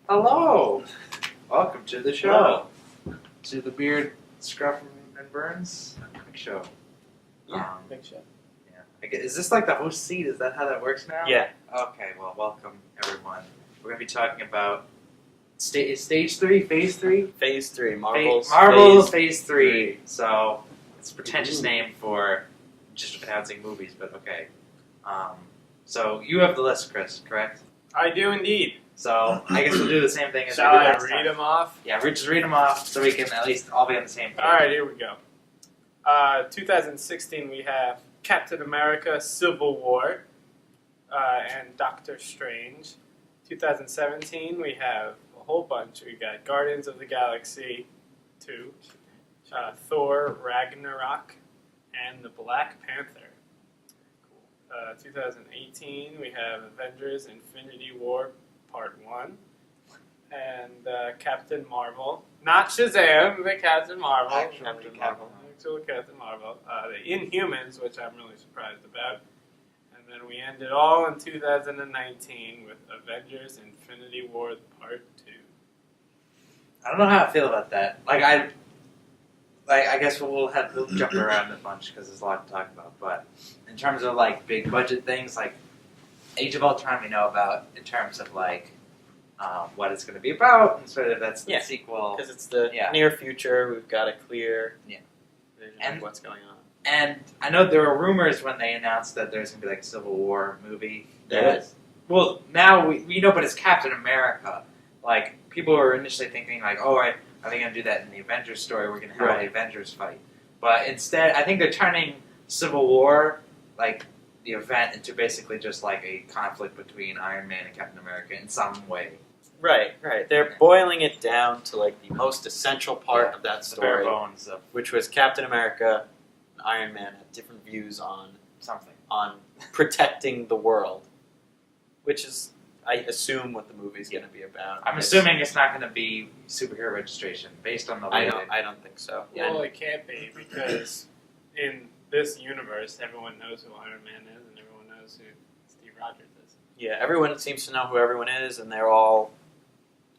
Hello! Welcome to the show. To the Beard, Scruff, and Burns show. Yeah, big show. Yeah. Is this like the host seat? Is that how that works now? Yeah. Okay, well, welcome everyone. We're going to be talking about stage 3, phase 3? Phase 3, Marvel's phase 3. So, it's a pretentious name for just announcing movies, but okay. So, you have the list, Chris, correct? I do indeed. So, I guess we'll do the same thing as Shall we did I last read time. them off? Yeah, just read them off so we can at least all be on the same page. Alright, here we go. 2016 we have Captain America Civil War and Doctor Strange. 2017 we have a whole bunch. We got Guardians of the Galaxy 2, Thor Ragnarok, and the Black Panther. 2018 we have Avengers Infinity War Part 1 and Captain Marvel. Not Shazam, but Captain Marvel. Actual Captain Marvel. The Inhumans, which I'm really surprised about. And then we end it all in 2019 with Avengers Infinity War Part 2. I don't know how I feel about that. I guess we'll jump around a bunch because there's a lot to talk about. But in terms of like big budget things, like Age of Ultron, we know about in terms of like what it's going to be about, and sort of that's the sequel. Because it's the near future, we've got a clear vision of what's going on. And I know there were rumors when they announced that there's going to be like a Civil War movie. There is. Well, now we know, but it's Captain America. Like people were initially thinking like, oh, are they going to do that in the Avengers story? We're going to have all the Avengers fight. But instead, I think they're turning Civil War, like the event, into basically just like a conflict between Iron Man and Captain America in some way. Right. They're boiling it down to like the most essential part of that story, the bare bones of which was Captain America and Iron Man had different views on something, on protecting the world, which is, I assume, what the movie's going to be about. I'm assuming it's not going to be superhero registration based on the way I don't think so. Well, it can't be because in this universe, everyone knows who Iron Man is and everyone knows who Steve Rogers is. Yeah, everyone seems to know who everyone is, and they're all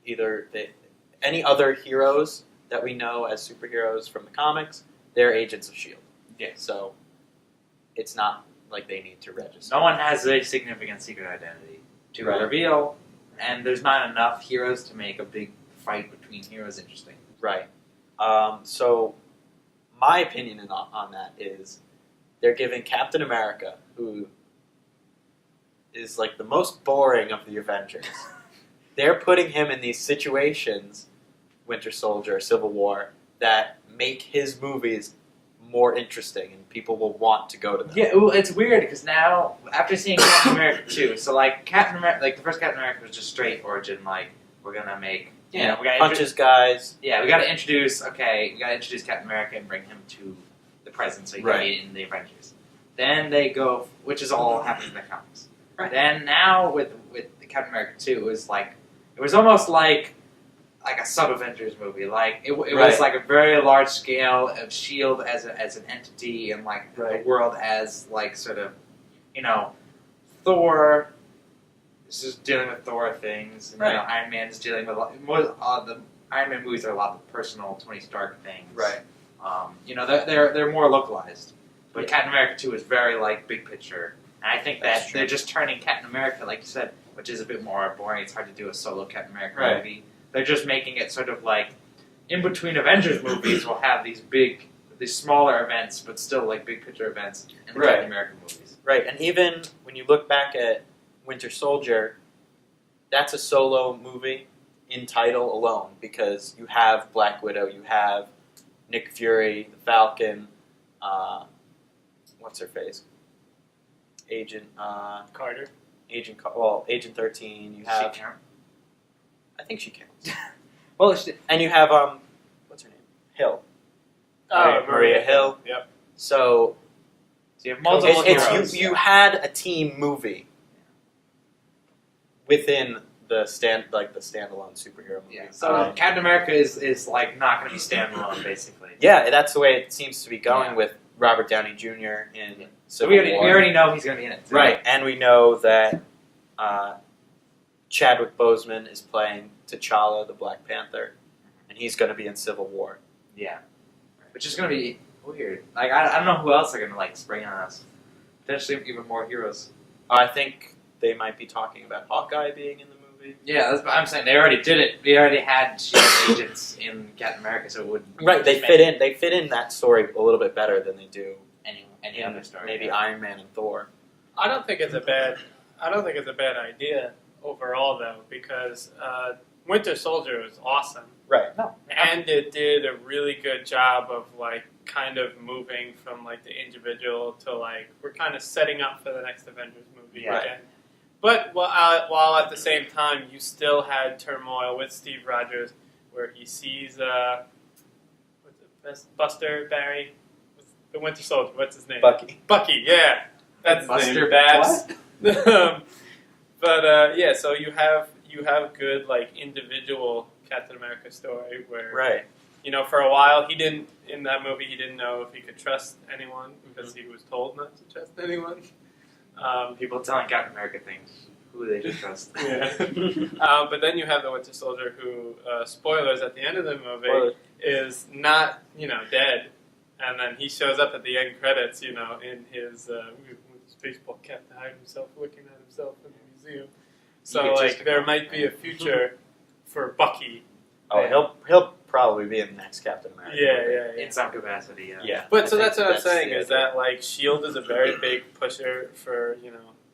either any other heroes that we know as superheroes from the comics, they're agents of S.H.I.E.L.D. Yeah. So it's not like they need to register. No one has a significant secret identity to reveal, and there's not enough heroes to make a big fight between heroes interesting. Right. So my opinion on that is they're giving Captain America, who is like the most boring of the Avengers, they're putting him in these situations, Winter Soldier, Civil War, that make his movies more interesting and people will want to go to them. Yeah, well, it's weird because now, after seeing Captain America 2, so like Captain America, like the first Captain America was just straight origin, like we're gonna make, we gotta punches guys. Yeah, we gotta introduce Captain America and bring him to the present so he can be in the Avengers. Then they go, which is all happening in the comics. Right. Then now with the Captain America 2, it was almost like a sub-Avengers movie. Like it was like a very large scale of S.H.I.E.L.D. as an entity, and like the world as like sort of, Thor. This is dealing with Thor things, and Iron Man is dealing with the Iron Man movies are a lot of personal Tony Stark things. Right. They're more localized, but Captain America 2 is very like big picture. And I think that they're just turning Captain America, like you said, which is a bit more boring. It's hard to do a solo Captain America movie. They're just making it sort of like, in between Avengers movies, we'll have these smaller events, but still like big picture events in the Captain America movies. Right, and even when you look back at Winter Soldier, that's a solo movie in title alone, because you have Black Widow, you have Nick Fury, the Falcon, what's her face? Agent Carter. Agent 13. You have. She count? I think she counts. And you have what's her name? Hill. Maria Hill. Yep. So you have multiple heroes. You had a team movie within the standalone superhero movie. Yeah. So Captain America is like not going to be standalone, basically. Yeah, that's the way it seems to be going with Robert Downey Jr. in Civil War. We already know he's going to be in it. Right, and we know that Chadwick Boseman is playing T'Challa, the Black Panther, and he's going to be in Civil War. Yeah. Which is going to be weird. Like, I don't know who else they're going to, like, spring on us. Potentially even more heroes. I think they might be talking about Hawkeye being in the movie. Yeah, that's what I'm saying. They already did it. They already had SHIELD agents in Captain America, so it would... Right, they fit in that story a little bit better than they do any other story. Maybe Iron Man and Thor. I don't think it's a bad idea overall, though, because Winter Soldier was awesome. Right. No. And it did a really good job of, like, kind of moving from, like, the individual to, like, we're kind of setting up for the next Avengers movie Yeah. again. But while at the same time, you still had turmoil with Steve Rogers, where he sees, Buster Barry? The Winter Soldier, what's his name? Bucky, yeah. That's his Buster name. Babs. Yeah, so you have good, like, individual Captain America story where, Right. you know, for a while he didn't know if he could trust anyone because he was told not to trust anyone. People telling Captain America things. Who they just trust. Yeah. But then you have the Winter Soldier who, spoilers at the end of the movie, is not, dead. And then he shows up at the end credits, in his with his baseball cap to hide himself, looking at himself in the museum. So, like, there might be a future for Bucky. Oh, he'll probably be in the next Captain America. Yeah. In some capacity, yeah. Yeah. But so that's what I'm saying, the is that, like, S.H.I.E.L.D. is a very big pusher for,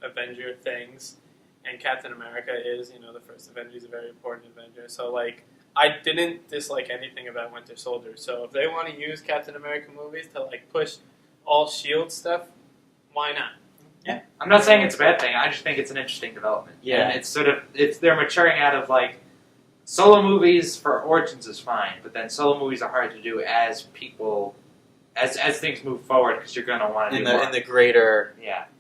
Avenger things. And Captain America is, the first Avenger is a very important Avenger. So, like, I didn't dislike anything about Winter Soldier. So if they want to use Captain America movies to, like, push all S.H.I.E.L.D. stuff, why not? Yeah. I'm not saying it's a bad thing. I just think it's an interesting development. Yeah. And they're maturing out of, like, solo movies for origins is fine, but then solo movies are hard to do as people, as things move forward, because you're going to want to do more. In the greater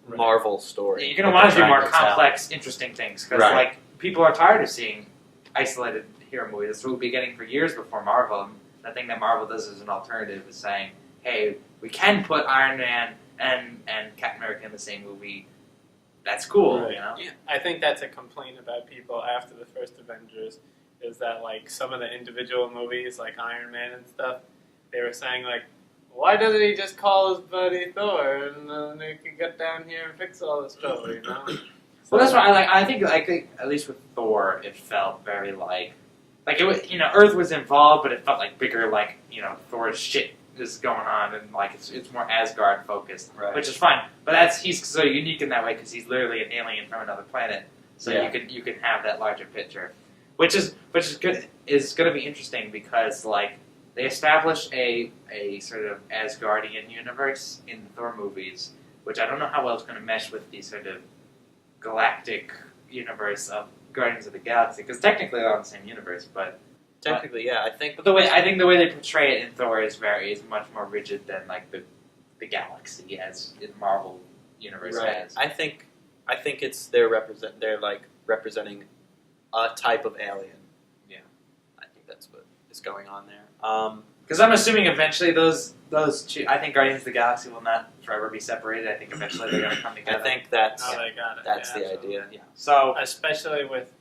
Right. Marvel story. You're going to want to do more complex, interesting things, because like people are tired of seeing isolated hero movies. That's what we'll be getting for years before Marvel. And the thing that Marvel does as an alternative is saying, hey, we can put Iron Man and Captain America in the same movie. That's cool, Right. Yeah. I think that's a complaint about people after the first Avengers, is that, like, some of the individual movies, like Iron Man and stuff, they were saying, like, why doesn't he just call his buddy Thor and then he can get down here and fix all this trouble, Well, that's what I like. I think at least with Thor, it felt very like it was, Earth was involved, but it felt like bigger, like, Thor's shit is going on, and like it's more Asgard focused, which is fine. But he's so unique in that way because he's literally an alien from another planet. So you can have that larger picture, which is good. Is going to be interesting because like they established a sort of Asgardian universe in the Thor movies, which I don't know how well it's going to mesh with the sort of galactic universe of Guardians of the Galaxy, because technically they're all in the same universe, but technically, I think. But the way they portray it in Thor is much more rigid than like the galaxy as in Marvel universe has. I think it's they're like representing a type of alien. Yeah, I think that's what is going on there. Because I'm assuming eventually those two. I think Guardians of the Galaxy will not forever be separated. I think eventually they're going to come together. I think that's they got it. that's the idea. Yeah. So especially with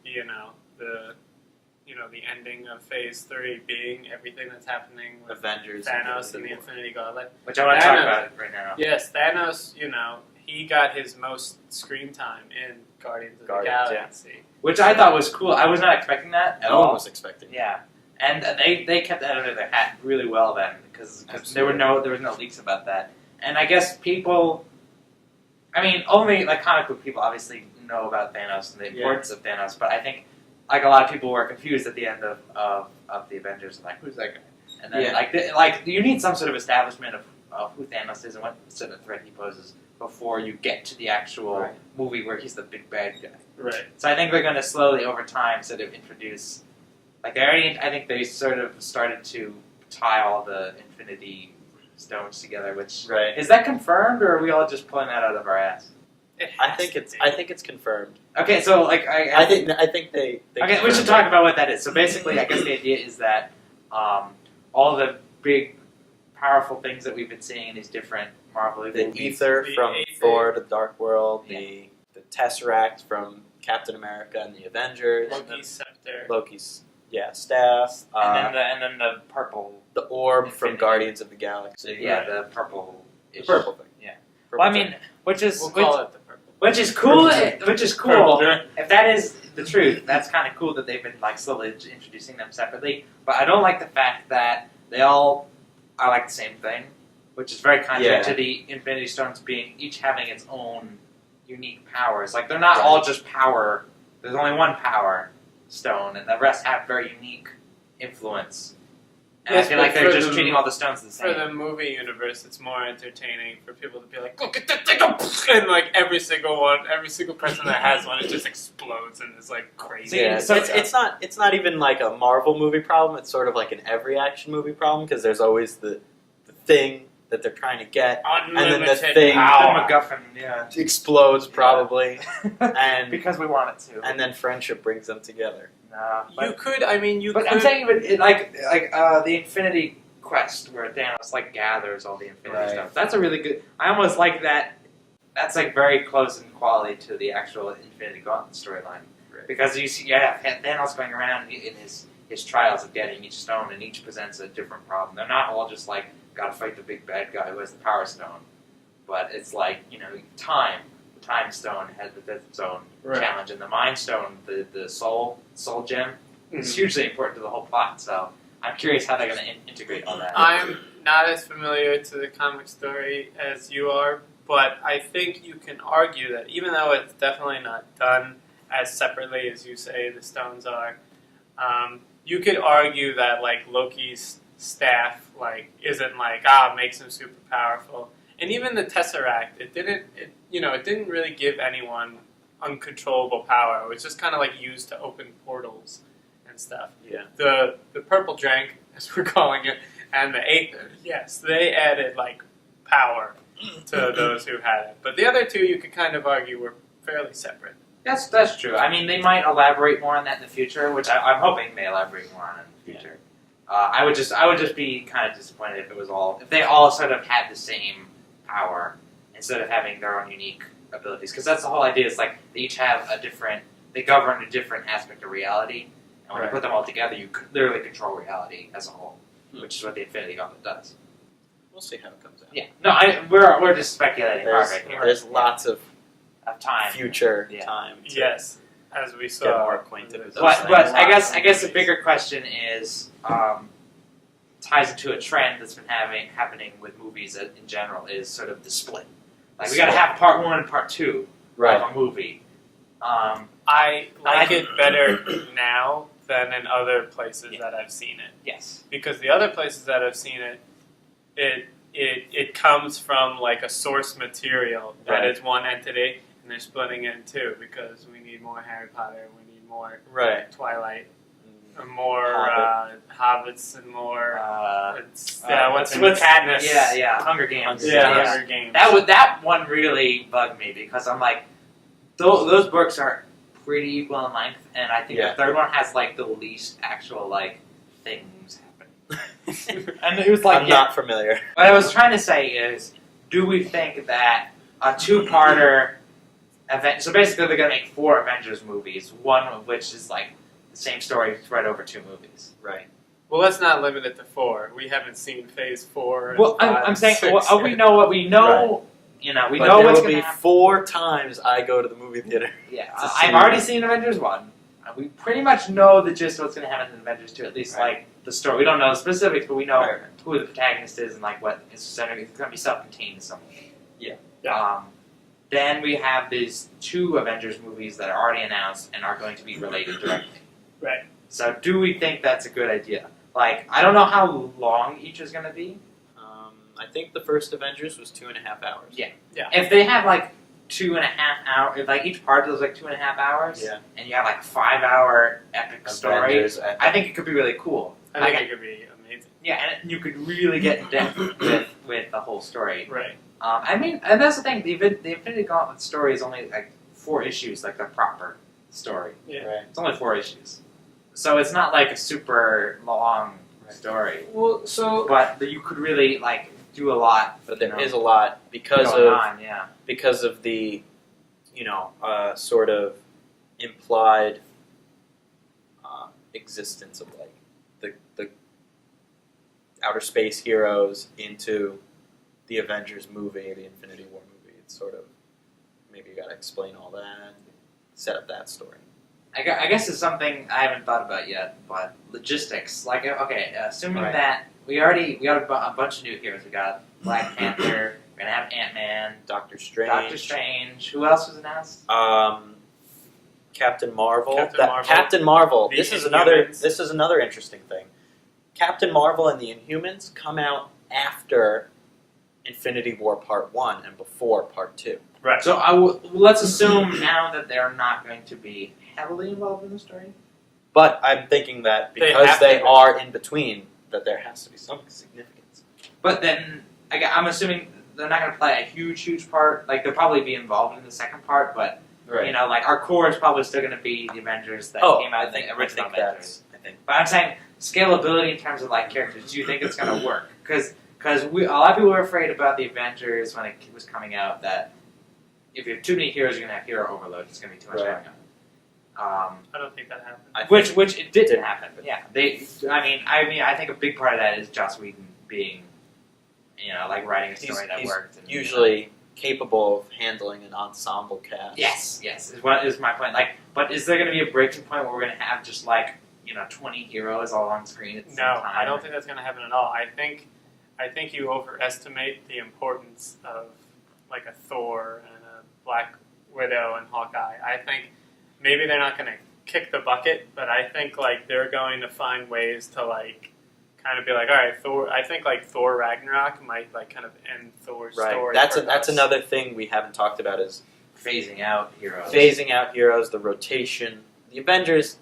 the ending of Phase 3 being everything that's happening with Avengers, Thanos and the Infinity Gauntlet. which I want to talk about right now. Yes, Thanos. He got his most screen time in Guardians of the Galaxy, Which I thought was cool. I was not expecting that at No all. one was expecting. Yeah, and they kept that under their hat really well then, because there was no leaks about that. And I guess people, only like comic book people obviously know about Thanos and the importance of Thanos, but I think like a lot of people were confused at the end of the Avengers, like who's that guy? And then you need some sort of establishment of who Thanos is and what sort of threat he poses before you get to the actual movie where he's the big bad guy. right? So I think they're going to slowly, over time, sort of introduce, I think they sort of started to tie all the Infinity Stones together. Which is that confirmed, or are we all just pulling that out of our ass? I think it's confirmed. Okay, so like I think they okay, we should talk about what that is. So basically, I guess the idea is that all the big, powerful things that we've been seeing in these different Marvel movies, ether from Thor to Dark World, the Tesseract from Captain America and the Avengers. Loki's scepter. Loki's staff. And then the purple. The orb from Infinity. Guardians of the Galaxy. Yeah, the purple. The purple thing. Yeah. Purple Well, I thing. mean, which is We'll call it the purple. which is cool. Purple. Which is Purple cool. drink. If that is the truth, that's kind of cool that they've been like slowly introducing them separately. But I don't like the fact that they all are like the same thing, which is very contrary to the Infinity Stones being each having its own unique powers. Like they're not all just power. There's only one power stone, and the rest have very unique influence. And Yes, I feel but like they're for just the- treating all the stones the For same. the movie universe, it's more entertaining for people to be like, look at that thing, and like every single person that has one, it just explodes and it's like crazy. Yeah, So- so it's not even like a Marvel movie problem. It's sort of like an every action movie problem because there's always the thing that they're trying to get, Unlimited and then the thing power. The MacGuffin, yeah. explodes probably, and because we want it to. and then friendship brings them together. Nah, You could, I mean, you But could. I'm saying, like the Infinity Quest, where Thanos like gathers all the Infinity Right. stuff. That's a really good. I almost like that. That's like very close in quality to the actual Infinity Gauntlet storyline, Right. because you see, Thanos going around in his trials of getting each stone, and each presents a different problem. They're not all just like got to fight the big bad guy who has the Power Stone, but it's like time. The Time Stone has its own challenge, and the Mind Stone, the Soul Gem, is hugely important to the whole plot. So I'm curious how they're going to integrate all that. I'm not as familiar to the comic story as you are, but I think you can argue that even though it's definitely not done as separately as you say the stones are, you could argue that like Loki's staff like isn't like makes him super powerful, and even the Tesseract it didn't really give anyone uncontrollable power. It was just kind of like used to open portals and stuff. Yeah. The purple drink, as we're calling it, and the Aether, yes, they added like power to those who had it. But the other two, you could kind of argue, were fairly separate. That's true. I mean, they might elaborate more on that in the future, which I'm hoping they elaborate more on in the future. I would just be kind of disappointed if they all sort of had the same power instead of having their own unique abilities, because that's the whole idea. Is like they each have they govern a different aspect of reality, and when you put them all together, you could literally control reality as a whole, which is what the Infinity Gauntlet does. We'll see how it comes out. Yeah, no, we're just speculating hard right here. There's lots of time, future time. To Yes, as we get saw. more acquainted with those But things. I guess the bigger question is ties into a trend that's been happening with movies in general is sort of the split. Like we got to have part 1 and part 2 of a movie. I like it better now than in other places that I've seen it. Yes. Because the other places that I've seen it, it comes from like a source material that is one entity, and they're splitting it in two because we need more Harry Potter, we need more Twilight, and more Hobbits, and more. What's Katniss? Yeah, Hunger Games. Hunger Games. That one really bugged me because I'm like, those books are pretty equal in length, and I think the third one has like the least actual like things happening. And it was like I'm not familiar. What I was trying to say is, do we think that a two-parter event? So basically, they're going to make 4 Avengers movies, one of which is like the same story spread over 2 movies. Right. Well, let's not limit it to 4. We haven't seen Phase 4. Well, I'm saying, we know what we know. Right. You know, we But know there what's will going be to happen. 4 times I go to the movie theater. Yeah, to see I've already seen Avengers 1. We pretty much know the gist of what's going to happen in Avengers 2, at least like the story. We don't know the specifics, but we know who the protagonist is and like what it's going to be self-contained in some way. Then we have these 2 Avengers movies that are already announced and are going to be related directly. Right. So do we think that's a good idea? Like, I don't know how long each is going to be. I think the first Avengers was 2.5 hours. Yeah. If they have like 2.5 hours, if like each part is like 2.5 hours, and you have like 5-hour epic story, I think it could be really cool. I think it could be amazing. Yeah, and you could really get in depth with the whole story. Right. I mean, and that's the thing. The Infinity Gauntlet story is only like 4 issues, like the proper story. Yeah. Right. It's only 4 issues, so it's not like a super long story. Well, But you could really like do a lot. But there is a lot because going of on, because of the sort of implied existence of like the outer space heroes into the Avengers movie, the Infinity War movie. It's sort of maybe you got to explain all that, set up that story. I guess it's something I haven't thought about yet, but logistics. Like, okay, assuming that we got a bunch of new heroes. We got Black Panther. We're gonna have Ant-Man, Doctor Strange. Who else was announced? Captain Marvel. Captain Marvel. This is another interesting thing. Captain Marvel and the Inhumans come out after Infinity War Part 1 and before Part 2. Right. So let's assume now that they're not going to be heavily involved in the story. But I'm thinking that because they are in between, that there has to be some significance. But then I'm assuming they're not going to play a huge part. Like they'll probably be involved in the second part, but like our core is probably still going to be the Avengers that came out in the original Avengers. But I'm saying scalability in terms of like characters. Do you think it's going to work? Because a lot of people were afraid about the Avengers when it was coming out that if you have too many heroes, you're going to have hero overload. It's going to be too much going on. I don't think that happened. Which it didn't happen. But yeah, I think a big part of that is Joss Whedon being, like writing a story that worked. And, usually capable of handling an ensemble cast. Yes, is my point. Like, but is there going to be a breaking point where we're going to have just 20 heroes all on screen at the same time? No, I don't think that's going to happen at all. I think you overestimate the importance of like a Thor and a Black Widow and Hawkeye. I think maybe they're not going to kick the bucket, but I think like they're going to find ways to like kind of be like, all right, Thor. I think like Thor Ragnarok might like kind of end Thor's story. That's another thing we haven't talked about is phasing out heroes. The rotation. The Avengers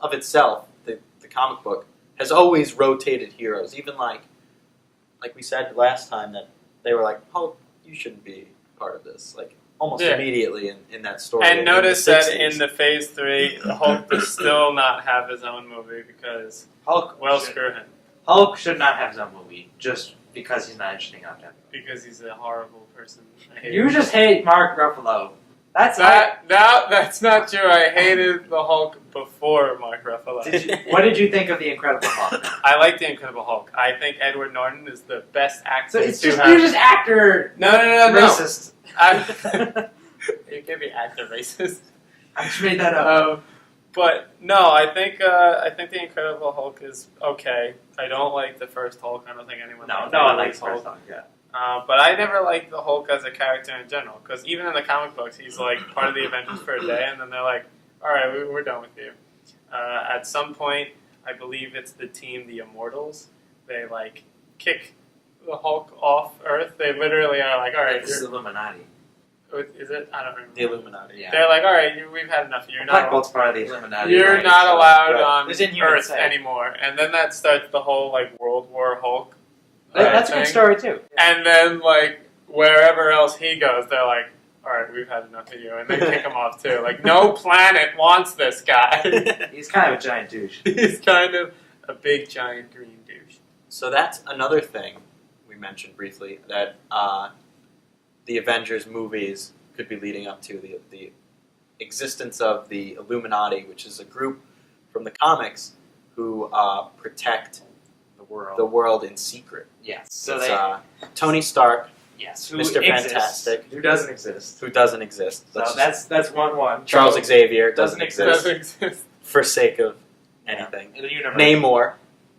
of itself, the comic book, has always rotated heroes. Even like we said last time that they were like, Hulk, you shouldn't be part of this. Like almost immediately in that story. And notice that in the Phase 3, the Hulk does still not have his own movie because screw him. Hulk should not have his own movie just because he's not interesting enough to have it. Because he's a horrible person. You just hate Mark Ruffalo. That's not true. I hated the Hulk before Mark Ruffalo. What did you think of the Incredible Hulk? I like the Incredible Hulk. I think Edward Norton is the best actor. So you're just actor. No. Racist. You can't be actor racist. I just made that up. But no, I think the Incredible Hulk is okay. I don't like the first Hulk. I don't think anyone. No one likes the first Hulk. Yeah. But I never liked the Hulk as a character in general, because even in the comic books, he's like part of the Avengers for a day, and then they're like, all right, we're done with you. At some point, I believe it's the team, the Immortals, they like kick the Hulk off Earth. They literally are like, all right. It's the Illuminati. Is it? I don't remember. The Illuminati, yeah. They're like, all right, we've had enough. Black Bolt's part of the Illuminati. You're not allowed on Earth say. anymore. And then that starts the whole like World War Hulk. That's a good story too. And then like wherever else he goes, they're like, all right, we've had enough of you, and they kick him off too. Like no planet wants this guy. He's kind of a giant douche. He's kind of a big giant green douche. So that's another thing we mentioned briefly that the Avengers movies could be leading up to the existence of the Illuminati, which is a group from the comics who protect the world in secret. Yes. So Tony Stark. Yes. Mr. Fantastic. Who doesn't exist. So that's 1-1. Charles Xavier doesn't Doesn't exist. exist. For sake of anything. In the universe. Namor.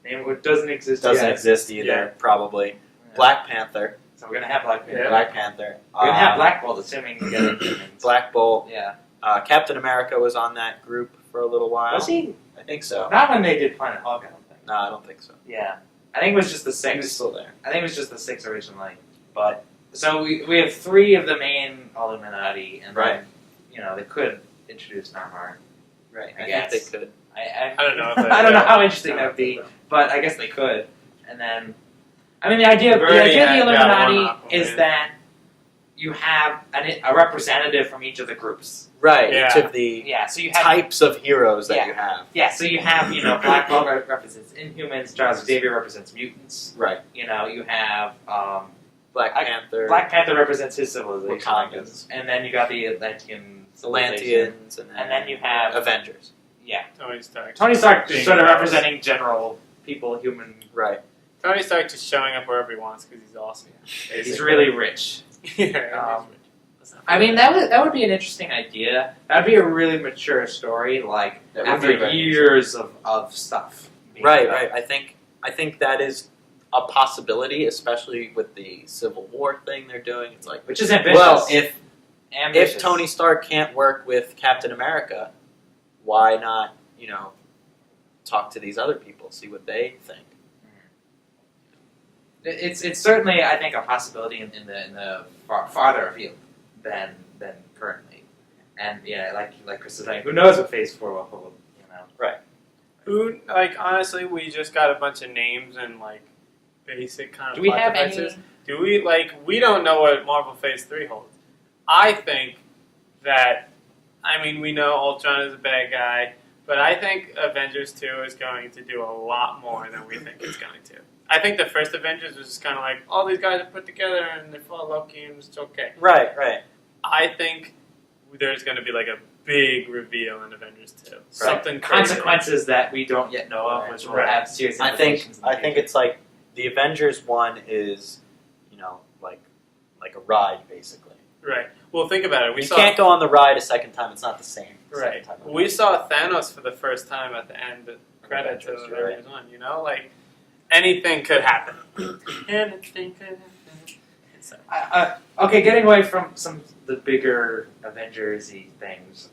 Namor doesn't exist. Doesn't exist either, probably. Yeah. Black Panther. So we're gonna have Black Panther. Yeah. Black Panther. We're gonna have Black Bolt, assuming we get it. Black Bolt. Yeah. Captain America was on that group for a little while. Was he? I think so. Not when they did Planet Hulk, I don't think. No, I don't think so. Yeah. I think it was just the 6. He was still there. I think it was just the 6 originally. But so we have 3 of the main Illuminati, and then they could introduce Namor. Right. I guess think they could. I don't know. I don't know how interesting that would be, but I guess they could. And then, the idea of the Illuminati is that you have a representative from each of the groups. Right. Yeah. Each of the so you have types of heroes that you have. Yeah. So you have Black Bolt represents Inhumans. Charles Xavier represents mutants. Right. You have Black Panther. Black Panther represents his civilization. Wakandans. And then you got the Atlantean Atlanteans, and then you have Avengers. Yeah, Tony Stark. Tony Stark Being sort of Thanos. representing general people, human. Right. Tony Stark just showing up wherever he wants because he's awesome. He's really rich. Yeah. I mean, that would be an interesting idea. That'd be a really mature story, like That would after be very years of stuff. being Right, done. right. I think that is a possibility, especially with the Civil War thing they're doing. It's like, Which is ambitious. well, if ambitious. Tony Stark can't work with Captain America, why not, talk to these other people, see what they think? It's certainly, I think, a possibility in the farther afield than currently. And yeah, like Chris is saying, who knows what Phase 4 will hold? Right. Who, honestly, we just got a bunch of names and, basic kind of Do we plot have devices. any? Do we, we don't know what Marvel Phase 3 holds. I think that, we know Ultron is a bad guy, but I think Avengers 2 is going to do a lot more than we think it's going to. I think the first Avengers was just kind of like, all these guys are put together and they're full of Loki and it's okay. Right. I think there's going to be a big reveal in Avengers 2. Something crazy. Consequences that we don't yet know of, which will Right. have serious I think implications. in the future. it's like the Avengers one is, like a ride basically. Right. Well, think about it. You can't go on the ride a second time. It's not the same. Right. Second time. We saw Thanos for the first time at the end of credits of Avengers, you're Avengers 1, anything could happen. Anything could happen. So, Okay, getting away from some of the bigger Avengers-y things,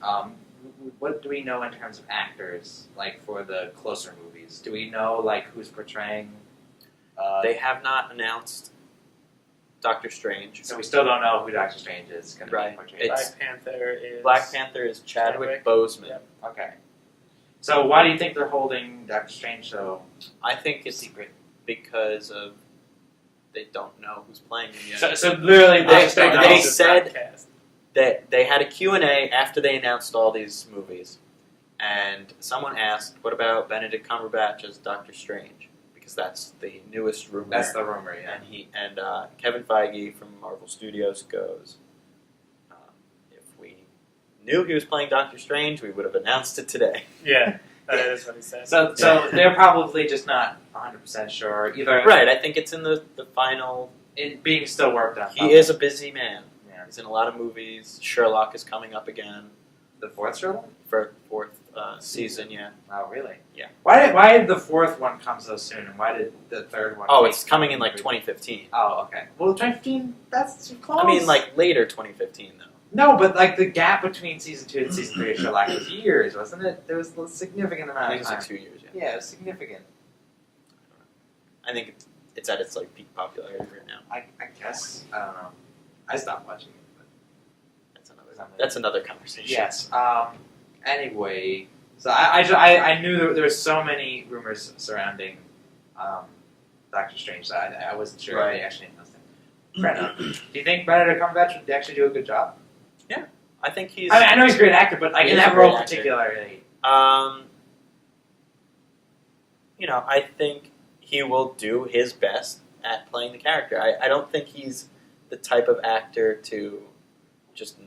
what do we know in terms of actors, for the closer movies? Do we know, who's portraying? They have not announced Doctor Strange. So we still don't know who Doctor Strange is going to Right. be portrayed. It's- Black Panther is Chadwick Chadwick. Boseman. Yep. Okay. So why do you think they're holding Doctor Strange so I think it's secret? because of they don't know who's playing him yet. So literally, They they said that they had a Q&A after they announced all these movies, and someone asked, "What about Benedict Cumberbatch as Doctor Strange?" Because that's the newest rumor. that's the rumor, yeah. And Kevin Feige from Marvel Studios goes, "If we knew he was playing Doctor Strange, we would have announced it today." Yeah, that is what he said. So they're probably just not 100% sure either. Right. I think it's in the final. It being still worked on. He is a busy man. Yeah. He's in a lot of movies. Sherlock is coming up again The fourth Sherlock? for fourth season. Yeah. Oh, really? Yeah. Why did the fourth one come so soon, and why did the third one? Oh, it's coming in 2015. Oh, okay. Well, 2015. That's too close. I mean, later 2015 though. No, but the gap between season 2 and season 3 of Sherlock was years, wasn't it? There was a significant I amount think of it's time. 2 years. Yeah. Yeah, it was significant. I think it's at its peak popularity right now. I guess I don't know. I stopped watching it. But That's another conversation. yes. Anyway, so I knew there were so many rumors surrounding Doctor Strange that I wasn't sure if they actually announced it. Fair enough. Do you think Benedict Cumberbatch would actually do a good job? I think he's. I know he's a great actor, but He in is that a great role actor. particularly. I think he will do his best at playing the character. I don't think he's the type of actor to just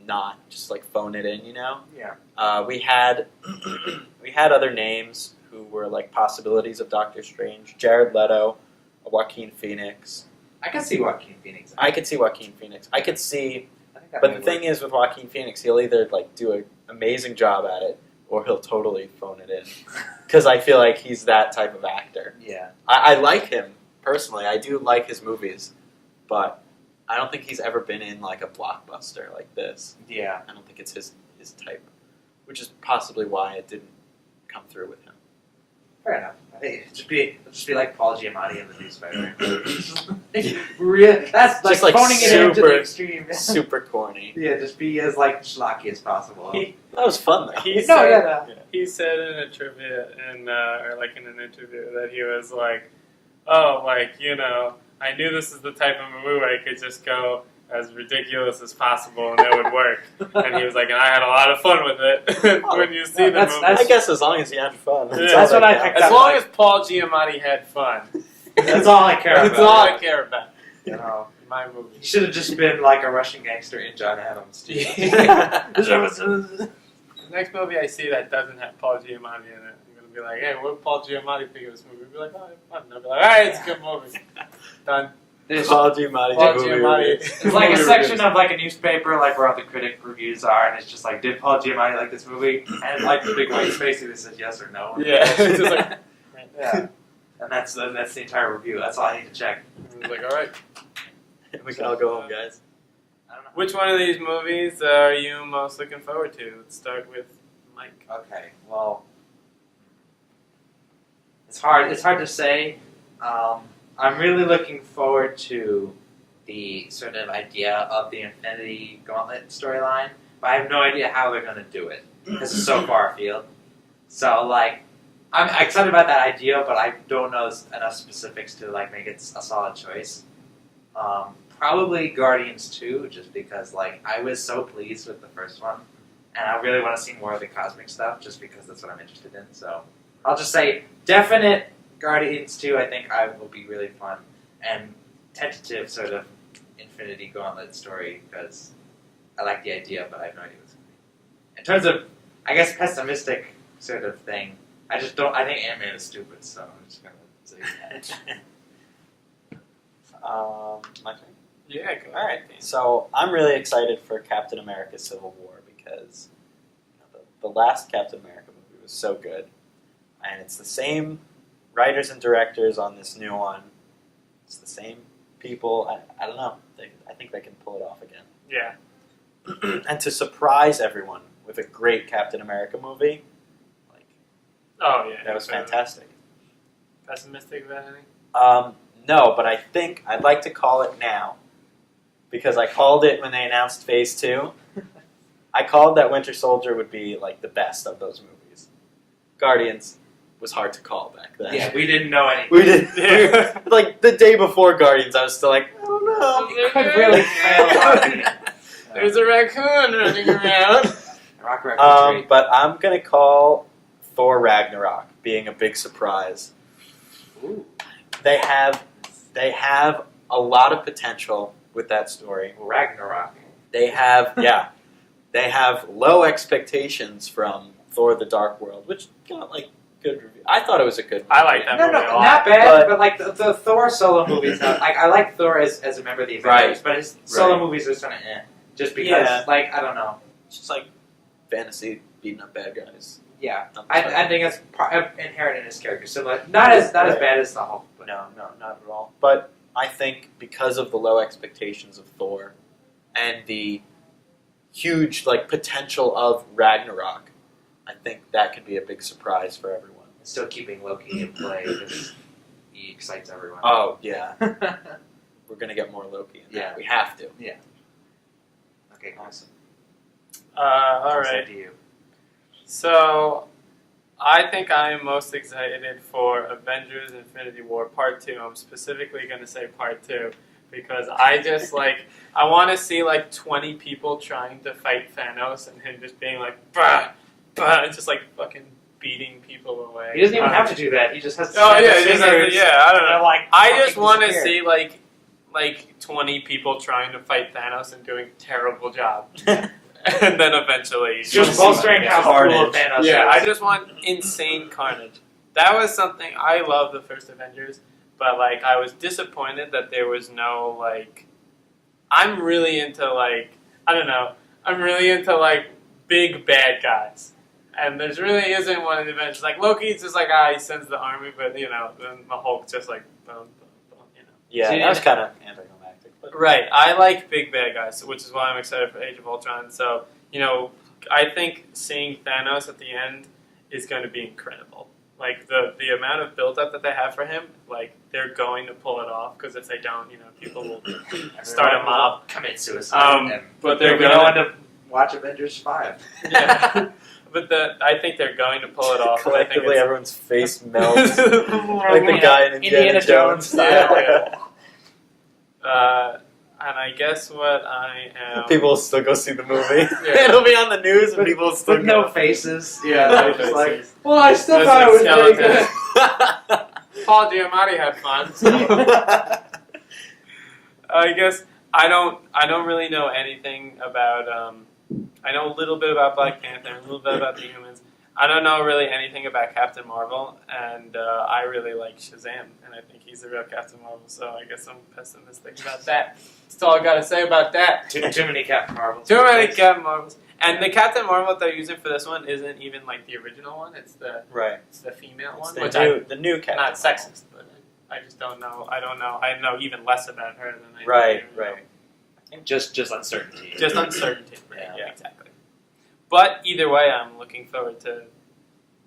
phone it in. Yeah. We had other names who were possibilities of Doctor Strange. Jared Leto, Joaquin Phoenix. I can see Joaquin Phoenix. I could see Joaquin Phoenix. I could see, I think that but may the thing is with Joaquin Phoenix, he'll either do an amazing job at it, or he'll totally phone it in. Because I feel like he's that type of actor. Yeah. I like him personally. I do like his movies, but I don't think he's ever been in a blockbuster like this. Yeah. I don't think it's his type, which is possibly why it didn't come through with him. Fair enough. I think it'll just be like Paul Giamatti in the new Spider-Man. Really, that's Just, phoning it in to super- the extreme. Super corny. Yeah, just be as schlocky as possible. That was fun though. He No, said, yeah, he said in a trivia or in an interview that he was I knew this is the type of movie where I could just go as ridiculous as possible and it would work. And he was like, and I had a lot of fun with it. When you see the movie, I guess as long as he had fun. Yeah. That's what I picked as up. long as Paul Giamatti had fun, That's all I care about. that's all I care about. my movie. He should have just been like a Russian gangster in John Adams. The next movie I see that doesn't have Paul Giamatti in it, I'm gonna be like, hey, what did Paul Giamatti think of this movie? I'll be like, oh, it's fun. And I'll be like, alright, it's a good movie. Done. Paul Giamatti. It's like a section of like a newspaper, like where all the critic reviews are, and it's just like, did Paul Giamatti like this movie? And like the big white space that says yes or no. Yeah. It's just like, yeah. And that's the entire review. That's all I need to check. I was like, alright. We can all go home, guys. I don't know. Which one of these movies are you most looking forward to? Let's start with Mike. Okay, well, it's hard to say. I'm really looking forward to the sort of idea of the Infinity Gauntlet storyline, but I have no idea how they're going to do it because it's so far afield. So, like, I'm excited about that idea, but I don't know enough specifics to like make it a solid choice. Probably Guardians 2, just because like I was so pleased with the first one, and I really want to see more of the cosmic stuff, just because that's what I'm interested in. So I'll just say definite Guardians 2. I think will be really fun, and tentative sort of Infinity Gauntlet story because I like the idea, but I have no idea what's going to be. In terms of, I guess, pessimistic sort of thing, I just don't. I think Ant-Man is stupid, so I'm just gonna say that. My turn. Yeah, go Alright, so I'm really excited for Captain America Civil War because the last Captain America movie was so good. And it's the same writers and directors on this new one. It's the same people. I don't know. I think they can pull it off again. Yeah. And to surprise everyone with a great Captain America movie, like, Oh, yeah. that was fantastic. Pessimistic about anything? No, but I think I'd like to call it now. Because I called it when they announced Phase 2. I called that Winter Soldier would be like the best of those movies. Guardians was hard to call back then. Yeah, we didn't know anything. We did. Like the day before Guardians, I was still like, oh no. It could really fail. There's a raccoon running around. But I'm gonna call Thor Ragnarok being a big surprise. Ooh. They have a lot of potential with that story. Ragnarok. They have low expectations from Thor: The Dark World, which got like good review. I thought it was a good movie. I like that No, movie a lot. not bad, but like the Thor solo movies, like I like Thor as a member of the Avengers, Right. but his solo Right. movies are just kind of just because, Yeah. like, I don't know. It's just like fantasy beating up bad guys. Yeah, Not I think it's inherent in his character, so like not as Right. bad as the Hulk. But No, not at all. But I think because of the low expectations of Thor and the huge like potential of Ragnarok, I think that could be a big surprise for everyone. still keeping Loki in play because he excites everyone. Oh yeah, we're gonna get more Loki in Yeah. that. We have to. Okay, awesome. All right. To you. So, I think I am most excited for Avengers Infinity War Part 2. I'm specifically going to say Part 2 because I just, like, I want to see, like, 20 people trying to fight Thanos and him just being like, bah, bah, and just, like, fucking beating people away. He doesn't even have to do that. He just has to. Oh, snap yeah, his he just has to- fingers yeah, I don't know. and, like, I just fucking want to disappear. see, like 20 people trying to fight Thanos and doing a terrible job. And then eventually... Just bolstering how Carnage. cool Thanos Yeah, is. I just want insane carnage. That was something... I love the first Avengers, but, like, I was disappointed that there was no, like... I'm really into, like... I don't know. I'm really into, like, big bad guys. And there really isn't one in the Avengers. Like, Loki's just like, he sends the army, but, you know, then the Hulk just, like, boom, boom, boom, you know. Yeah, See, that was kind of anticlimactic. But Right. I like big bad guys, which is why I'm excited for Age of Ultron. So, you know, I think seeing Thanos at the end is going to be incredible. Like, the amount of build-up that they have for him, like, they're going to pull it off, because if they don't, you know, people will start a mob. Commit suicide. And But there'll they're be no one going to watch Avengers 5. Yeah. But I think they're going to pull it off. but I think collectively, it's- everyone's face melts. Like the guy in Indiana Jones. Yeah. And I guess what I am... People will still go see the movie. Yeah. It'll be on the news, and people will still With no go. faces. Yeah, They're no just like, faces. well, I still There's thought it was like pretty skeletons. good. Paul Giamatti had fun. So. I guess I don't really know anything about. I know a little bit about Black Panther, a little bit about the Humans. I don't know really anything about Captain Marvel, and I really like Shazam, and I think he's the real Captain Marvel. So I guess I'm pessimistic about that. That's all I gotta say about that. Too many Captain Marvels. Too many Captain Marvels. And the Captain Marvel that they're using for this one isn't even like the original one. It's the female one, the which the new Captain. Not sexist, but I just don't know. I don't know. I know even less about her than I know. Right. I think just uncertainty. Just uncertainty. Right. Yeah. Yeah, exactly. But either way, I'm looking forward to.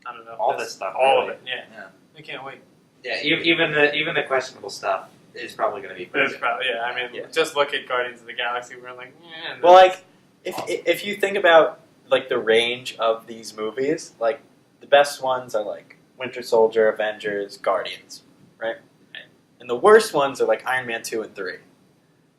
I don't know all this stuff. All really. of it. Yeah. I can't wait. Yeah. Even the questionable stuff is probably going to be. It's probably I mean, just look at Guardians of the Galaxy. We're like, well, like if you think about like the range of these movies, like the best ones are like Winter Soldier, Avengers, Guardians, right? And the worst ones are like Iron Man 2 and 3.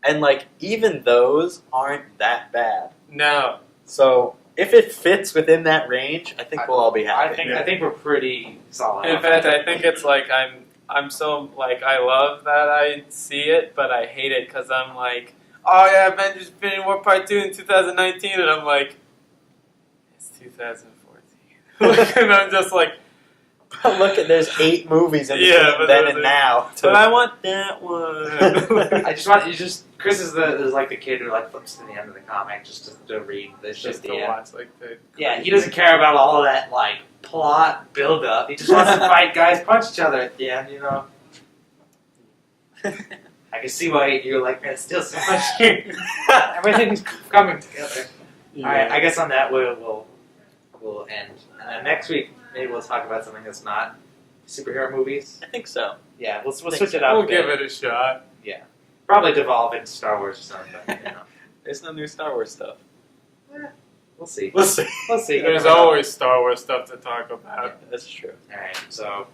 And like even those aren't that bad. No. So if it fits within that range, I think we'll all be happy. I think we're pretty solid. In fact, I think it's like I'm so like I love that I see it, but I hate it because I'm like, oh yeah, Avengers Infinity War Part 2 in 2019, and I'm like, it's 2014. And I'm just like, look at there's 8 movies in but then and now. But I want that one. I just want Chris is like the kid who like flips to the end of the comic just to read this just to watch like the he doesn't care about all of that like plot build up. He just wants to fight guys, punch each other at the end, you know. I can see why you're like, man, still so much here. Everything's coming together. Yeah. All right, I guess on that we'll end. And then next week maybe we'll talk about something that's not superhero movies. I think so. Yeah, we'll switch it up. We'll give it a shot. Yeah, probably devolve into Star Wars or something. But, you know. There's no new Star Wars stuff. We'll see. We'll see. We'll see. There's always Star Wars stuff to talk about. That's true. All right, so